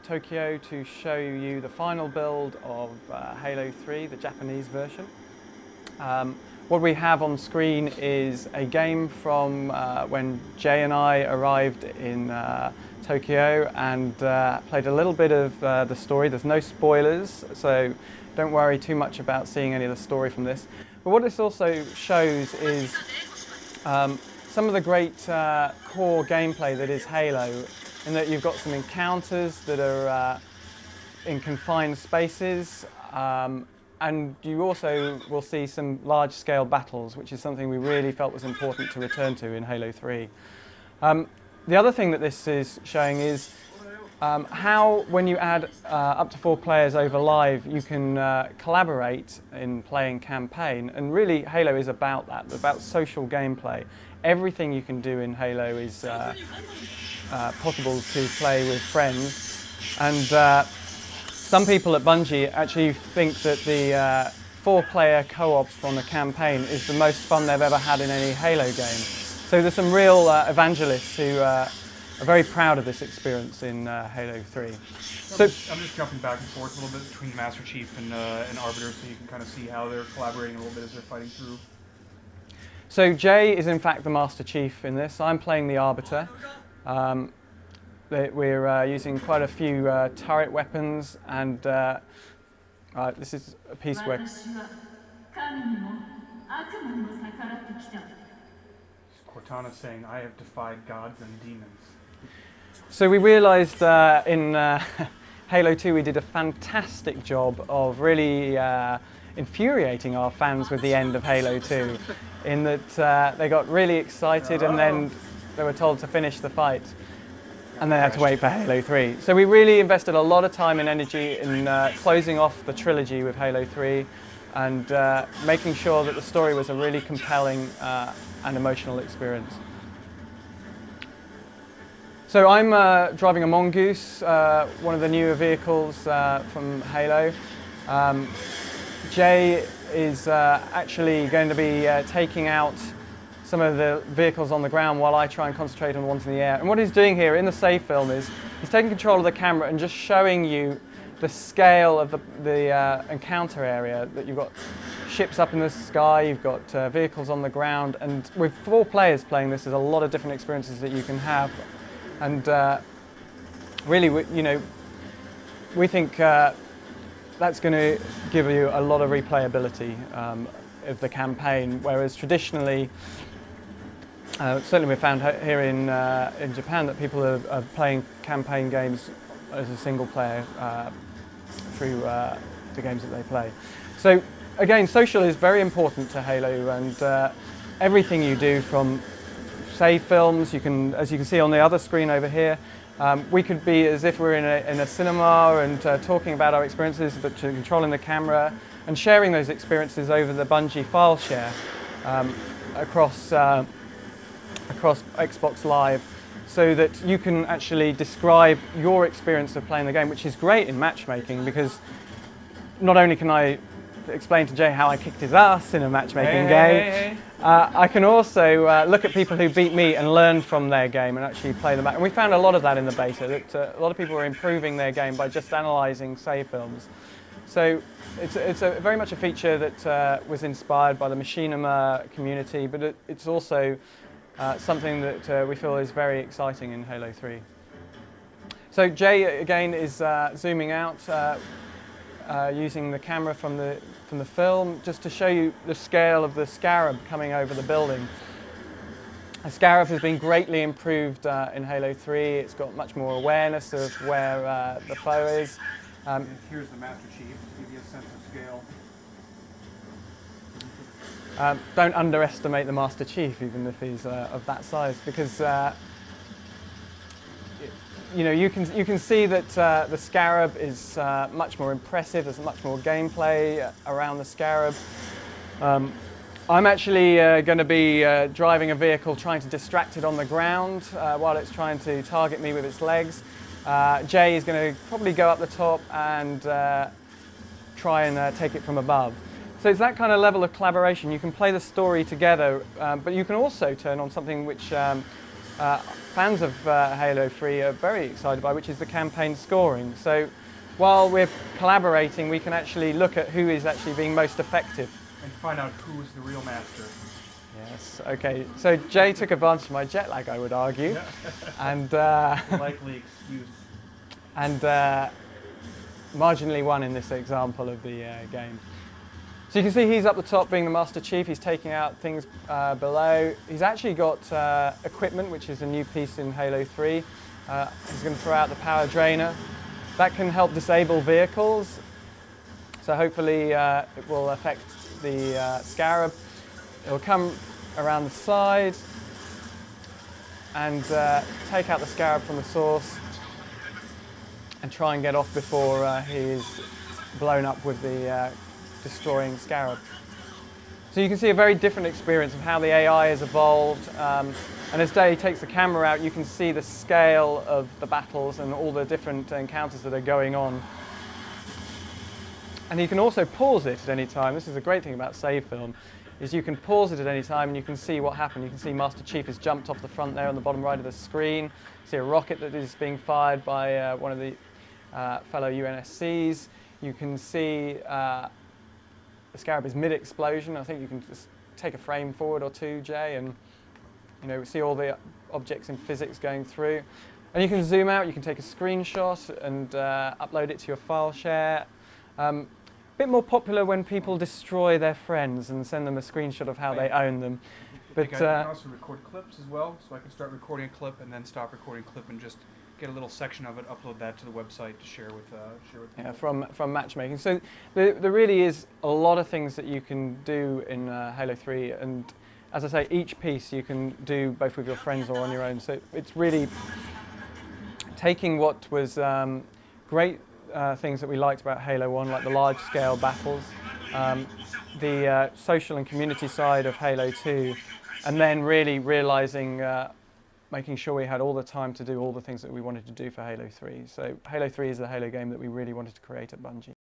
Tokyo to show you the final build of Halo 3, the Japanese version. What we have on screen is a game from when Jay and I arrived in Tokyo and played a little bit of the story. There's no spoilers, so don't worry too much about seeing any of the story from this. But what this also shows is some of the great core gameplay that is Halo, in that you've got some encounters that are in confined spaces, and you also will see some large-scale battles, which is something we really felt was important to return to in Halo 3. The other thing that this is showing is how, when you add up to 4 players over live, you can collaborate in playing campaign. And really, Halo is about that, about social gameplay. Everything you can do in Halo is possible to play with friends. And some people at Bungie actually think that the 4-player co-op on the campaign is the most fun they've ever had in any Halo game. So there's some real evangelists who are very proud of this experience in Halo 3. So I'm just jumping back and forth a little bit between Master Chief and Arbiter, so you can kind of see how they're collaborating a little bit as they're fighting through. So Jay is in fact the Master Chief in this. I'm playing the Arbiter. We're using quite a few turret weapons, and this is a piece where Cortana saying, "I have defied gods and demons." So we realised in Halo 2 we did a fantastic job of really infuriating our fans with the end of Halo 2, in that they got really excited and then they were told to finish the fight. And they had to wait for Halo 3. So we really invested a lot of time and energy in closing off the trilogy with Halo 3 and making sure that the story was a really compelling and emotional experience. So I'm driving a Mongoose, one of the newer vehicles from Halo. Jay is actually going to be taking out some of the vehicles on the ground while I try and concentrate on the ones in the air. And what he's doing here in the save film is he's taking control of the camera and just showing you the scale of the encounter area, that you've got ships up in the sky, you've got vehicles on the ground, and with 4 players playing this, there's a lot of different experiences that you can have. And really, we think that's going to give you a lot of replayability of the campaign, whereas traditionally, certainly we've found here in Japan that people are playing campaign games as a single player through the games that they play. So again, social is very important to Halo, and everything you do, from save films, as you can see on the other screen over here, we could be as if we're in a cinema and talking about our experiences, but controlling the camera and sharing those experiences over the Bungie file share across Xbox Live, so that you can actually describe your experience of playing the game, which is great in matchmaking, because not only can I explain to Jay how I kicked his ass in a matchmaking game, I can also look at people who beat me and learn from their game and actually play them back. And we found a lot of that in the beta, that a lot of people were improving their game by just analysing save films. So it's very much a feature that was inspired by the machinima community, but it's also something that we feel is very exciting in Halo 3. So Jay again is zooming out using the camera from the film, just to show you the scale of the Scarab coming over the building. The Scarab has been greatly improved in Halo 3. It's got much more awareness of where the foe is. And here's the Master Chief, to give you a sense of scale. Don't underestimate the Master Chief, even if he's of that size, because you can see that the Scarab is much more impressive. There's much more gameplay around the Scarab. I'm actually going to be driving a vehicle, trying to distract it on the ground while it's trying to target me with its legs. Jay is going to probably go up the top and try and take it from above. So it's that kind of level of collaboration. You can play the story together, but you can also turn on something which fans of Halo 3 are very excited by, which is the campaign scoring. So while we're collaborating, we can actually look at who is actually being most effective. And find out who is the real master. Yes, okay. So Jay took advantage of my jet lag, I would argue. Yeah. And Likely excuse. and marginally won in this example of the game. So you can see he's up the top being the Master Chief. He's taking out things below. He's actually got equipment, which is a new piece in Halo 3. He's going to throw out the power drainer. That can help disable vehicles. So hopefully it will affect the Scarab. It'll come around the side and take out the Scarab from the source and try and get off before he is blown up with the destroying Scarab. So you can see a very different experience of how the AI has evolved, and as Day takes the camera out, you can see the scale of the battles and all the different encounters that are going on. And you can also pause it at any time. This is a great thing about save film, is you can pause it at any time and you can see what happened. You can see Master Chief has jumped off the front there on the bottom right of the screen. You see a rocket that is being fired by one of the fellow UNSCs. You can see the Scarab is mid-explosion. I think you can just take a frame forward or two, Jay, and see all the objects in physics going through. And you can zoom out, you can take a screenshot and upload it to your file share. A bit more popular when people destroy their friends and send them a screenshot of how they own them. But you can also record clips as well, so I can start recording a clip and then stop recording a clip and just get a little section of it, upload that to the website to share with people. Yeah, from matchmaking. So there really is a lot of things that you can do in Halo 3, and as I say, each piece you can do both with your friends or on your own. So it's really taking what was great things that we liked about Halo 1, like the large-scale battles, the social and community side of Halo 2, and then really realizing, making sure we had all the time to do all the things that we wanted to do for Halo 3. So Halo 3 is the Halo game that we really wanted to create at Bungie.